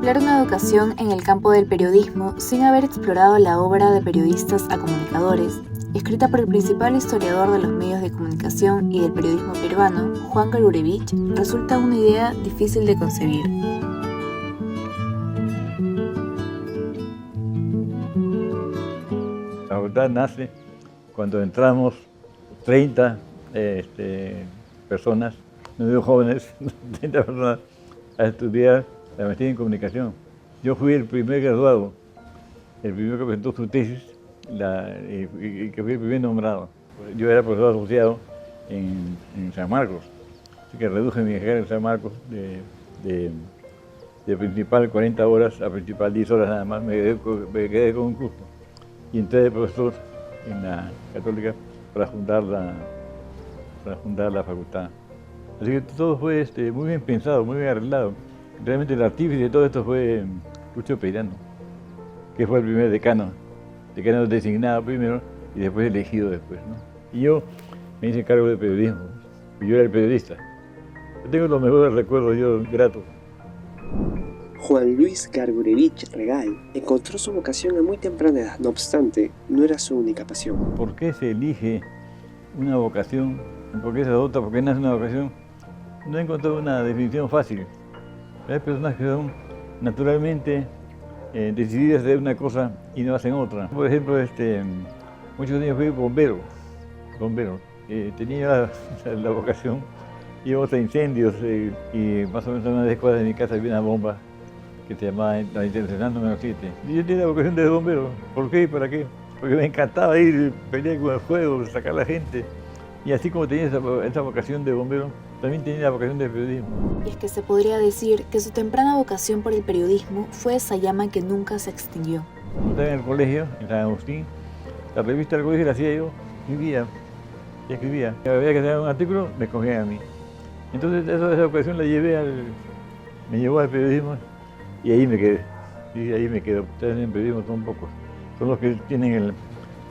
contemplar una educación en el campo del periodismo sin haber explorado la obra de periodistas a comunicadores, escrita por el principal historiador de los medios de comunicación y del periodismo peruano, Juan Gurevich, resulta una idea difícil de concebir. La facultad nace cuando entramos 30 personas, no digo jóvenes, 30 personas a estudiar la maestría en comunicación. Yo fui el primer graduado, el primero que presentó su tesis y que fui el primer nombrado. Yo era profesor asociado en San Marcos, así que reduje mi carrera en San Marcos de principal 40 horas a principal 10 horas nada más, me quedé con un curso. Y entré de profesor en la Católica para fundar la facultad. Así que todo fue muy bien pensado, muy bien arreglado. Realmente el artífice de todo esto fue Lucho Peirano, que fue el primer decano designado primero y después elegido después, ¿no? Y yo me hice cargo de periodismo, y yo era el periodista. Yo tengo los mejores recuerdos, yo grato. Juan Luis Gargurevich Regal encontró su vocación a muy temprana edad, no obstante, no era su única pasión. ¿Por qué se elige una vocación? ¿Por qué se adopta? ¿Por qué nace una vocación? No he encontrado una definición fácil. Hay personas que son naturalmente decididas a hacer una cosa y no hacen otra. Por ejemplo, muchos años fui bombero. Tenía la vocación, íbamos a incendios y más o menos a unas 10 cuadras de mi casa había una bomba que se llamaba la Internacional número 7. Y yo tenía la vocación de bombero. ¿Por qué y para qué? Porque me encantaba ir, pelear con el fuego, sacar a la gente. Y así como tenía esa vocación de bombero, también tenía la vocación de periodismo. Y es que se podría decir que su temprana vocación por el periodismo fue esa llama que nunca se extinguió. Cuando estaba en el colegio, en San Agustín, la revista del colegio la hacía yo, escribía. Había que hacer un artículo, me escogían a mí. Entonces esa vocación me llevó al periodismo y ahí me quedé. Ustedes en periodismo son pocos. Son los que tienen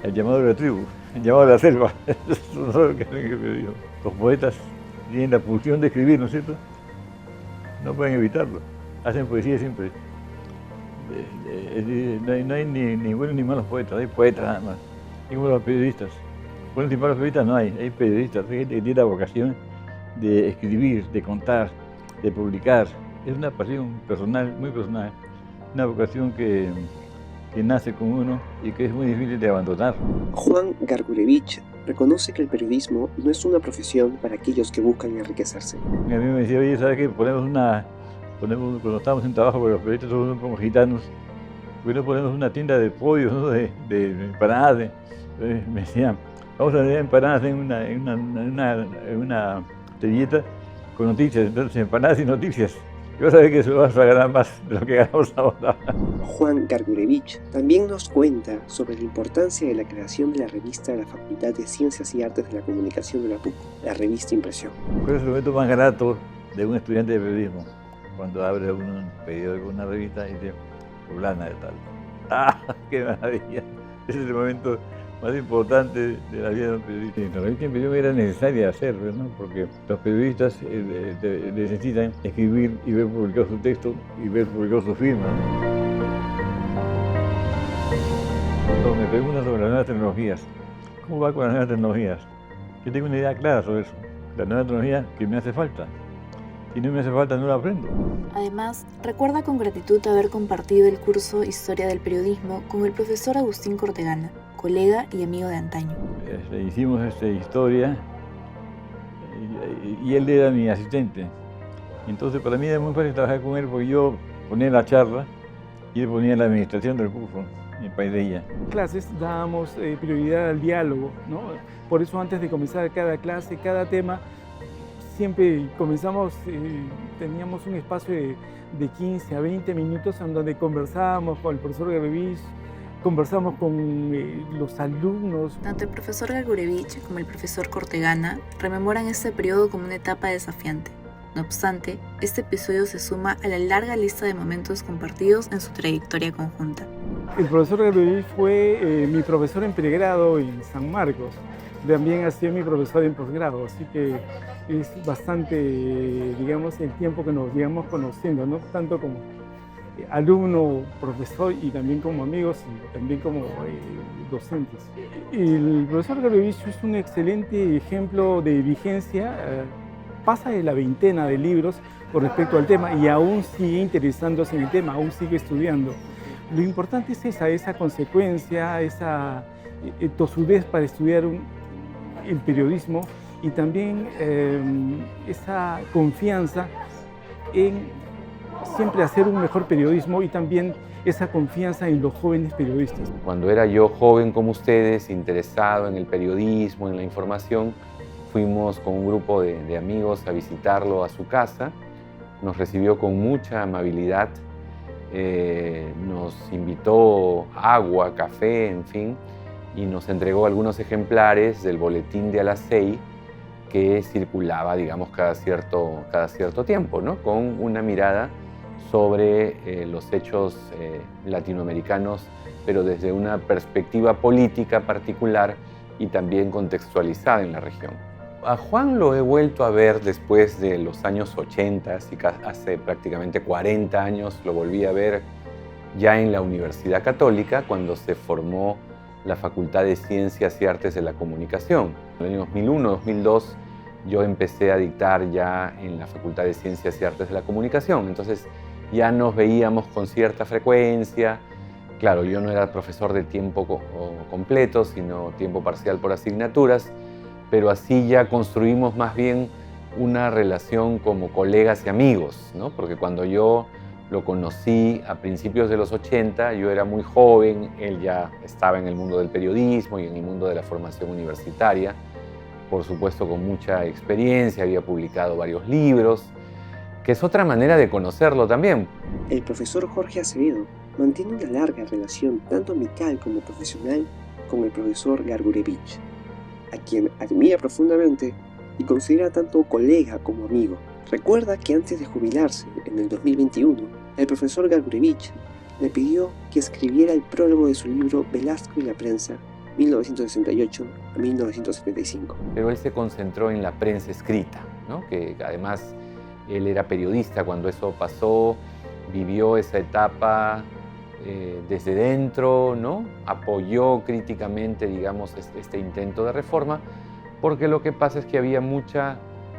el llamado de la tribu, el llamado de la selva. Son los que tienen el periodismo. Los poetas tienen la pulsión de escribir, ¿no es cierto? No pueden evitarlo. Hacen poesía siempre. No hay ni buenos ni malos poetas, hay poetas nada más. Y como los periodistas. Buenos y malos periodistas no hay periodistas, hay gente que tiene la vocación de escribir, de contar, de publicar. Es una pasión personal, muy personal, una vocación que nace con uno y que es muy difícil de abandonar. Juan Gargurevich reconoce que el periodismo no es una profesión para aquellos que buscan enriquecerse. A mí me decía, oye, ¿sabes qué? Cuando estamos en trabajo, porque los periodistas son como gitanos, ¿por qué no ponemos una tienda de pollos, ¿no? de empanadas? Me decían, vamos a vender empanadas en una servilleta con noticias, entonces empanadas y noticias. Yo sabía que eso vas a ganar más de lo que ganamos ahora. Juan Gargurevich también nos cuenta sobre la importancia de la creación de la revista de la Facultad de Ciencias y Artes de la Comunicación de la PUC, la revista Impresión. ¿Cuál es el momento más grato de un estudiante de periodismo? Cuando abre un periódico, una revista y dice, fulana de tal. ¡Ah, qué maravilla! Ese es el momento más importante de la vida de un periodista. La revista Impresión era necesaria hacerlo, ¿no? Porque los periodistas necesitan escribir y ver publicado su texto y ver publicado su firma, ¿no? Cuando me preguntan sobre las nuevas tecnologías, ¿cómo va con las nuevas tecnologías? Yo tengo una idea clara sobre eso. La nueva tecnología que me hace falta. Si no me hace falta, no la aprendo. Además, recuerda con gratitud haber compartido el curso Historia del Periodismo con el profesor Agustín Cortegana, colega y amigo de antaño. Hicimos historia y él era mi asistente. Entonces para mí era muy fácil trabajar con él porque yo ponía la charla y él ponía la administración del curso en Paideia. En clases dábamos prioridad al diálogo, ¿no? Por eso antes de comenzar cada clase, cada tema, siempre comenzamos, teníamos un espacio de 15 a 20 minutos en donde conversábamos con el profesor Gargurevich, conversamos con los alumnos. Tanto el profesor Gargurevich como el profesor Cortegana rememoran este periodo como una etapa desafiante. No obstante, este episodio se suma a la larga lista de momentos compartidos en su trayectoria conjunta. El profesor Gargurevich fue mi profesor en pregrado en San Marcos. También ha sido mi profesor en posgrado, así que es bastante, digamos, el tiempo que nos llevamos conociendo, no tanto como alumno, profesor y también como amigos y también como docentes. El profesor Gurevich es un excelente ejemplo de vigencia, pasa de la veintena de libros con respecto al tema y aún sigue interesándose en el tema, aún sigue estudiando. Lo importante es esa consecuencia, esa tosudez para estudiar el periodismo y también esa confianza en siempre hacer un mejor periodismo y también esa confianza en los jóvenes periodistas. Cuando era yo joven como ustedes, interesado en el periodismo, en la información, fuimos con un grupo de amigos a visitarlo a su casa. Nos recibió con mucha amabilidad, nos invitó agua, café, en fin, y nos entregó algunos ejemplares del boletín de Alasei que circulaba, digamos, cada cierto tiempo, ¿no? Con una mirada sobre los hechos latinoamericanos, pero desde una perspectiva política particular y también contextualizada en la región. A Juan lo he vuelto a ver después de los años 80, así que hace prácticamente 40 años lo volví a ver ya en la Universidad Católica, cuando se formó la Facultad de Ciencias y Artes de la Comunicación. En el año 2001-2002 yo empecé a dictar ya en la Facultad de Ciencias y Artes de la Comunicación, entonces ya nos veíamos con cierta frecuencia. Claro, yo no era profesor de tiempo completo, sino tiempo parcial por asignaturas, pero así ya construimos más bien una relación como colegas y amigos, ¿no? Porque cuando yo lo conocí a principios de los 80, yo era muy joven, él ya estaba en el mundo del periodismo y en el mundo de la formación universitaria, por supuesto con mucha experiencia, había publicado varios libros, que es otra manera de conocerlo también. El profesor Jorge Acevedo mantiene una larga relación tanto amical como profesional con el profesor Gurevich, a quien admira profundamente y considera tanto colega como amigo. Recuerda que antes de jubilarse en el 2021, el profesor Gurevich le pidió que escribiera el prólogo de su libro Velasco y la prensa, 1968 a 1975. Pero él se concentró en la prensa escrita, ¿no? Que además él era periodista cuando eso pasó, vivió esa etapa desde dentro, ¿no? Apoyó críticamente, digamos, este intento de reforma, porque lo que pasa es que había mucha,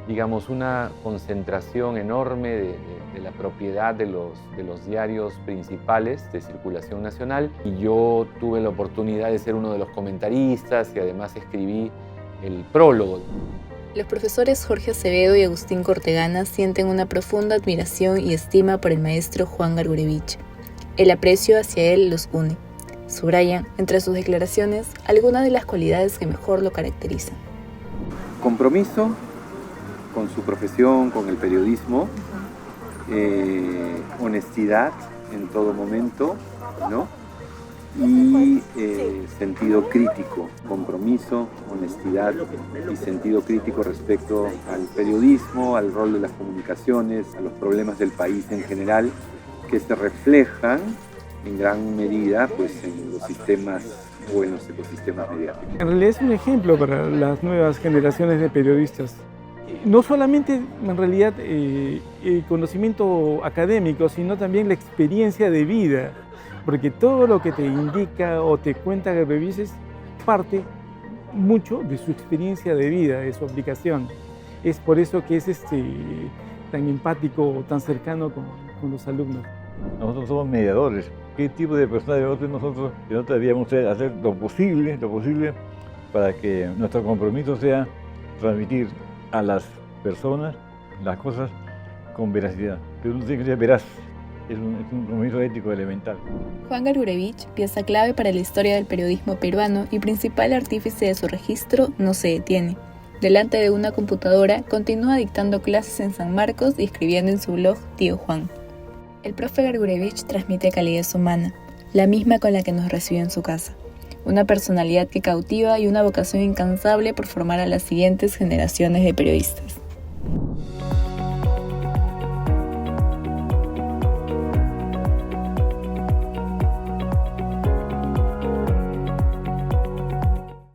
digamos, una concentración enorme de la propiedad de los diarios principales de circulación nacional, y yo tuve la oportunidad de ser uno de los comentaristas y además escribí el prólogo. Los profesores Jorge Acevedo y Agustín Cortegana sienten una profunda admiración y estima por el maestro Juan Gurevich. El aprecio hacia él los une. Subrayan, entre sus declaraciones, algunas de las cualidades que mejor lo caracterizan. Compromiso con su profesión, con el periodismo, honestidad en todo momento, ¿no? Y sentido crítico, compromiso, honestidad y sentido crítico respecto al periodismo, al rol de las comunicaciones, a los problemas del país en general, que se reflejan en gran medida pues, en los sistemas o en los ecosistemas mediáticos. En realidad es un ejemplo para las nuevas generaciones de periodistas. No solamente en realidad el conocimiento académico, sino también la experiencia de vida, porque todo lo que te indica o te cuenta Gurevich es parte mucho de su experiencia de vida, de su aplicación. Es por eso que es tan empático, tan cercano con los alumnos. Nosotros somos mediadores. ¿Qué tipo de personas debemos ser nosotros? Que nosotros debíamos hacer lo posible para que nuestro compromiso sea transmitir a las personas las cosas con veracidad. Pero uno tiene que ser veraz. Es un compromiso ético elemental. Juan Gurevich, pieza clave para la historia del periodismo peruano y principal artífice de su registro, no se detiene. Delante de una computadora, continúa dictando clases en San Marcos y escribiendo en su blog Tío Juan. El profe Gurevich transmite calidez humana, la misma con la que nos recibió en su casa. Una personalidad que cautiva y una vocación incansable por formar a las siguientes generaciones de periodistas.